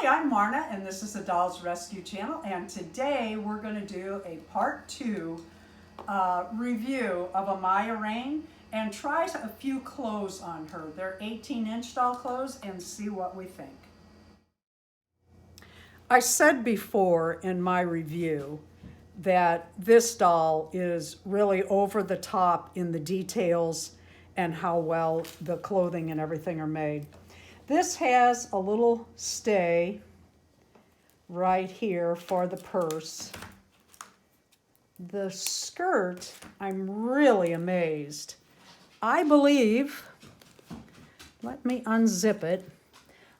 I'm Marna, and this is the Dolls Rescue Channel, and today we're going to do a part 2 review of Amaya Rain and try a few clothes on her. They're 18-inch doll clothes, and see what we think. I said before in my review that this doll is really over the top in the details and how well the clothing and everything are made. This has a little stay right here for the purse. The skirt, I'm really amazed. I believe, let me unzip it.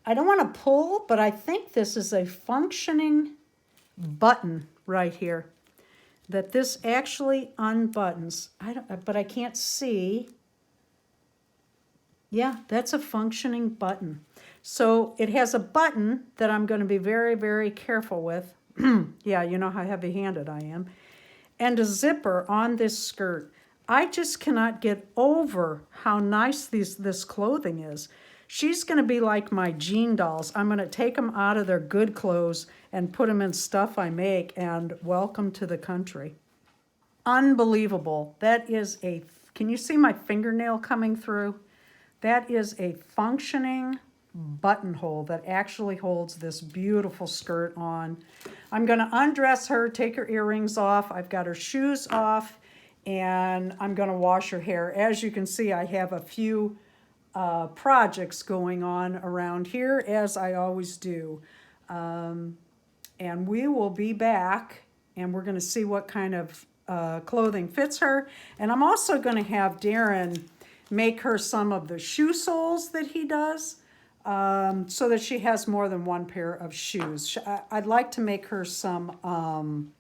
I don't want to pull, but I think this is a functioning button right here. That this actually unbuttons. But I can't see. Yeah, that's a functioning button. So it has a button that I'm going to be very, very careful with. Yeah, you know how heavy-handed I am. And a zipper on this skirt. I just cannot get over how nice this clothing is. She's going to be like my jean dolls. I'm going to take them out of their good clothes and put them in stuff I make, and welcome to the country. Unbelievable. That is can you see my fingernail coming through? That is a functioning buttonhole that actually holds this beautiful skirt on. I'm going to undress her, take her earrings off. I've got her shoes off, and I'm going to wash her hair. As you can see, I have a few projects going on around here, as I always do. And we will be back, and we're going to see what kind of clothing fits her. And I'm also going to have Darren make her some of the shoe soles that he does, so that she has more than one pair of shoes. I'd like to make her some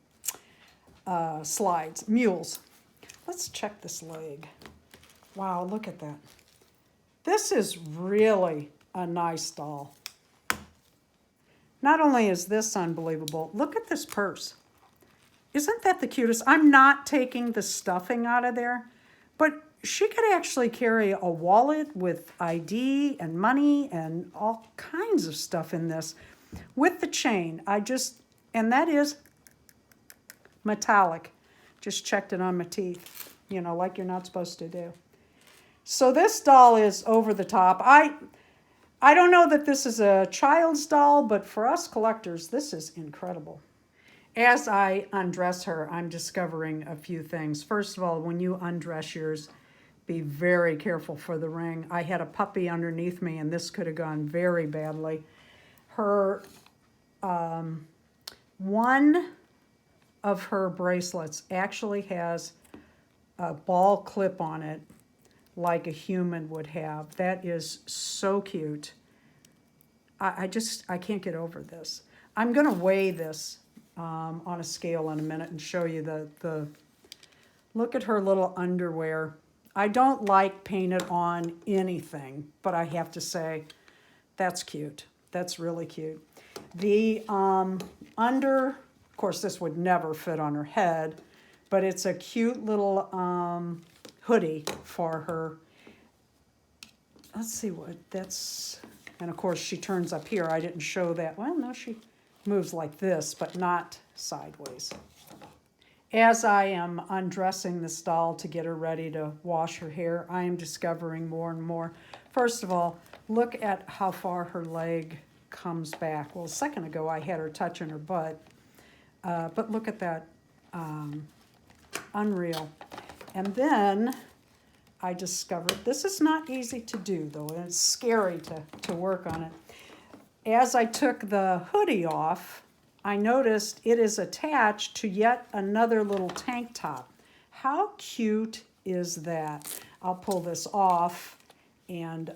slides, mules. Let's check this leg. Wow, look at that. This is really a nice doll. Not only is this unbelievable, look at this purse. Isn't that the cutest? I'm not taking the stuffing out of there, but she could actually carry a wallet with ID and money and all kinds of stuff in this with the chain. And that is metallic. Just checked it on my teeth, you know, like you're not supposed to do. So this doll is over the top. I don't know that this is a child's doll, but for us collectors, this is incredible. As I undress her, I'm discovering a few things. First of all, when you undress yours, be very careful for the ring. I had a puppy underneath me, and this could have gone very badly. Her, one of her bracelets actually has a ball clip on it, like a human would have. That is so cute. I can't get over this. I'm going to weigh this on a scale in a minute and show you look at her little underwear. I don't like painted on anything, but I have to say, that's cute. That's really cute. The of course, this would never fit on her head, but it's a cute little hoodie for her. Let's see what that's, and of course she turns up here. I didn't show that. Well, no, she moves like this, but not sideways. As I am undressing this doll to get her ready to wash her hair, I am discovering more and more. First of all, look at how far her leg comes back. Well, a second ago I had her touching her butt, but look at that, unreal. And then I discovered, this is not easy to do though, and it's scary to work on it. As I took the hoodie off, I noticed it is attached to yet another little tank top. How cute is that? I'll pull this off and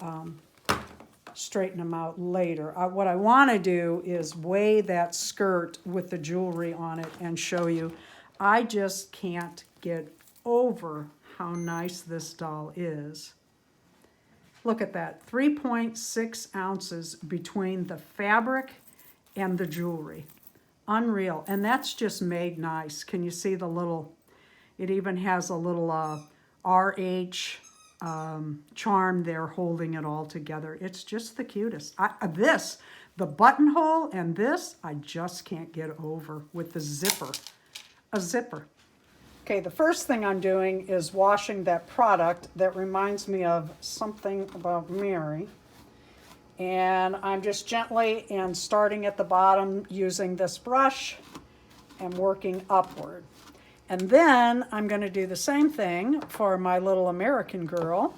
straighten them out later. What I want to do is weigh that skirt with the jewelry on it and show you. I just can't get over how nice this doll is. Look at that, 3.6 ounces between the fabric and the jewelry. Unreal, and that's just made nice. Can you see the little, it even has a little RH charm there holding it all together. It's just the cutest. The buttonhole and this, I just can't get over with the zipper, a zipper. Okay, the first thing I'm doing is washing that product that reminds me of something about Mary. And I'm just gently and starting at the bottom using this brush and working upward. And then I'm going to do the same thing for my little American girl.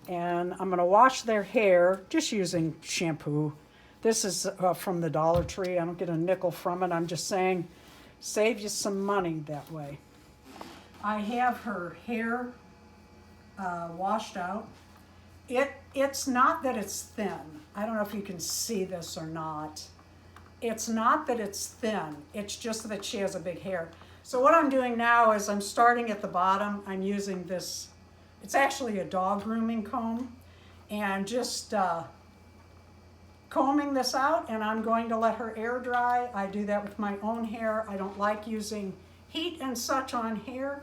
And I'm going to wash their hair just using shampoo. This is from the Dollar Tree. I don't get a nickel from it. I'm just saying, save you some money that way. I have her hair washed out. It's not that it's thin. I don't know if you can see this or not. It's not that it's thin. It's just that she has a big hair. So what I'm doing now is I'm starting at the bottom. I'm using this, it's actually a dog grooming comb, and just combing this out, and I'm going to let her air dry. I do that with my own hair. I don't like using heat and such on hair,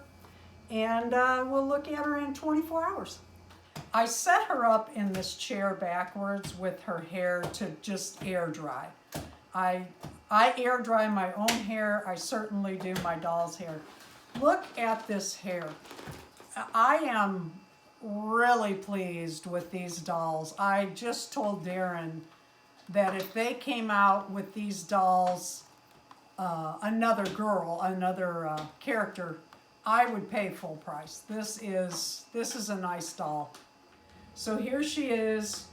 and we'll look at her in 24 hours. I set her up in this chair backwards with her hair to just air dry. I air dry my own hair. I certainly do my doll's hair. Look at this hair. I am really pleased with these dolls. I just told Darren that if they came out with these dolls, another girl, another character, I would pay full price. This is a nice doll. So here she is,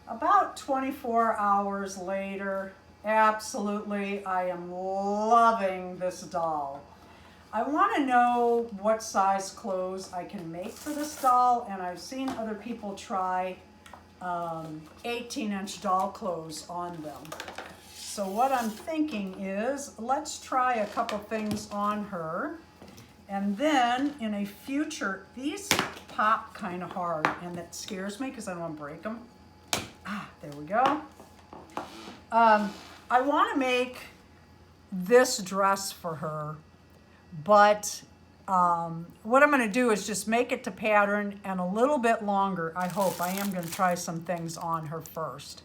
about 24 hours later. Absolutely, I am loving this doll. I want to know what size clothes I can make for this doll, and I've seen other people try 18-inch doll clothes on them. So what I'm thinking is, let's try a couple things on her, and then in a future, these pop kind of hard, and that scares me because I don't want to break them. There we go. I want to make this dress for her, but what I'm going to do is just make it to pattern and a little bit longer. I hope. I am going to try some things on her first.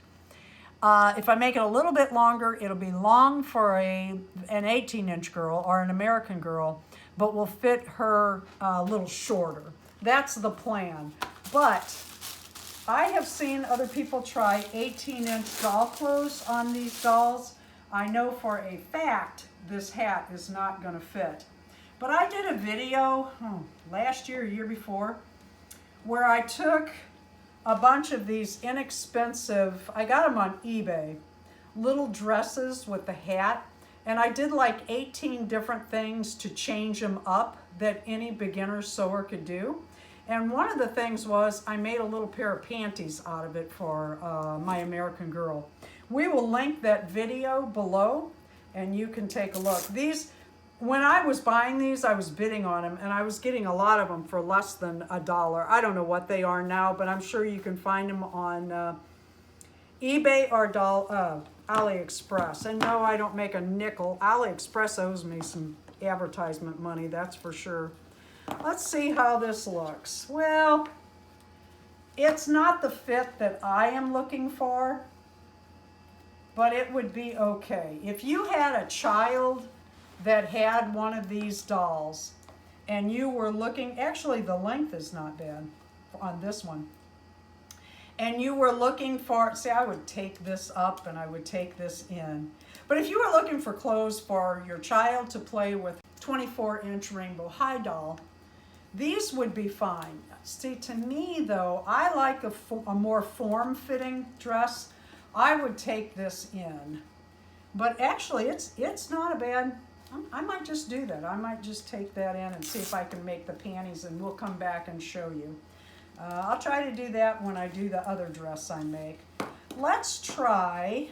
If I make it a little bit longer, it'll be long for an 18-inch girl or an American girl, but will fit her a little shorter. That's the plan. But I have seen other people try 18-inch doll clothes on these dolls. I know for a fact this hat is not going to fit. But I did a video last year, year before, where I took a bunch of these inexpensive, I got them on eBay, little dresses with the hat, and I did like 18 different things to change them up that any beginner sewer could do. And one of the things was I made a little pair of panties out of it for my American girl. We will link that video below and you can take a look. These, when I was buying these, I was bidding on them and I was getting a lot of them for less than $1. I don't know what they are now, but I'm sure you can find them on eBay or AliExpress. And no, I don't make a nickel. AliExpress owes me some advertisement money, that's for sure. Let's see how this looks. Well, it's not the fit that I am looking for, but it would be okay. If you had a child that had one of these dolls and you were looking, actually the length is not bad on this one, and you were looking for, see, I would take this up and I would take this in. But if you were looking for clothes for your child to play with, 24-inch rainbow high doll, these would be fine. See, to me though, I like a more form-fitting dress. I would take this in. But actually, it's not a bad, I might just do that. I might just take that in and see if I can make the panties, and we'll come back and show you. I'll try to do that when I do the other dress I make. Let's try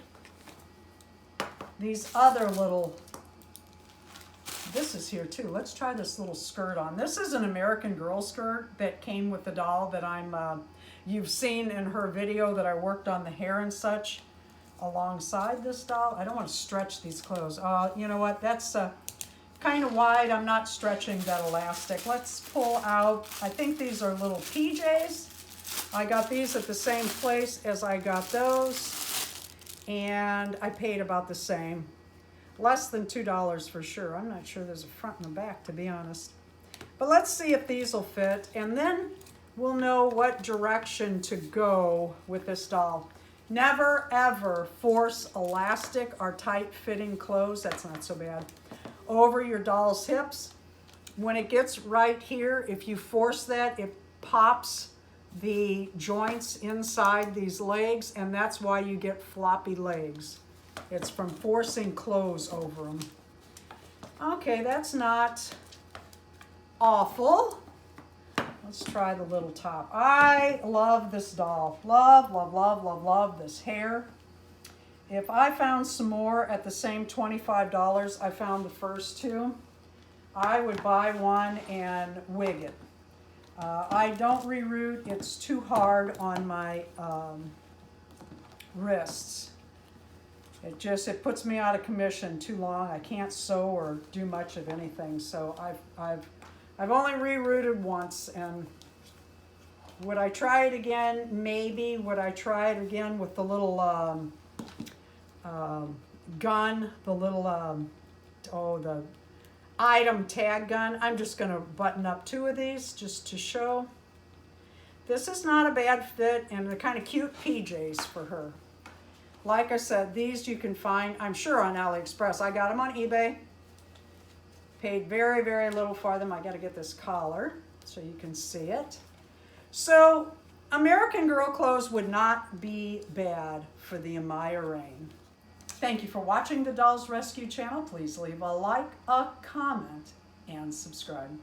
these other little, this is here too. Let's try this little skirt on. This is an American Girl skirt that came with the doll that you've seen in her video that I worked on the hair and such alongside this doll. I don't want to stretch these clothes. You know what? That's kind of wide. I'm not stretching that elastic. Let's pull out, I think these are little PJs. I got these at the same place as I got those. and I paid about the same. Less than $2 for sure. I'm not sure there's a front and a back, to be honest. But let's see if these will fit, and then we'll know what direction to go with this doll. Never ever force elastic or tight fitting clothes, that's not so bad, over your doll's hips. When it gets right here, if you force that, it pops the joints inside these legs, and that's why you get floppy legs. It's from forcing clothes over them. Okay, that's not awful. Let's try the little top. I love this doll. Love, love, love, love, love this hair. If I found some more at the same $25 I found the first two, I would buy one and wig it. I don't reroot. It's too hard on my wrists. It puts me out of commission too long. I can't sew or do much of anything. So I've only rerouted once, and would I try it again? Maybe. Would I try it again with the little gun, the little the item tag gun? I'm just going to button up two of these just to show. This is not a bad fit, and they're kind of cute PJs for her. Like I said, these you can find, I'm sure, on AliExpress. I got them on eBay. Paid very, very little for them. I got to get this collar so you can see it. So American Girl clothes would not be bad for the Amaya Rain. Thank you for watching the Dolls Rescue channel. Please leave a like, a comment, and subscribe.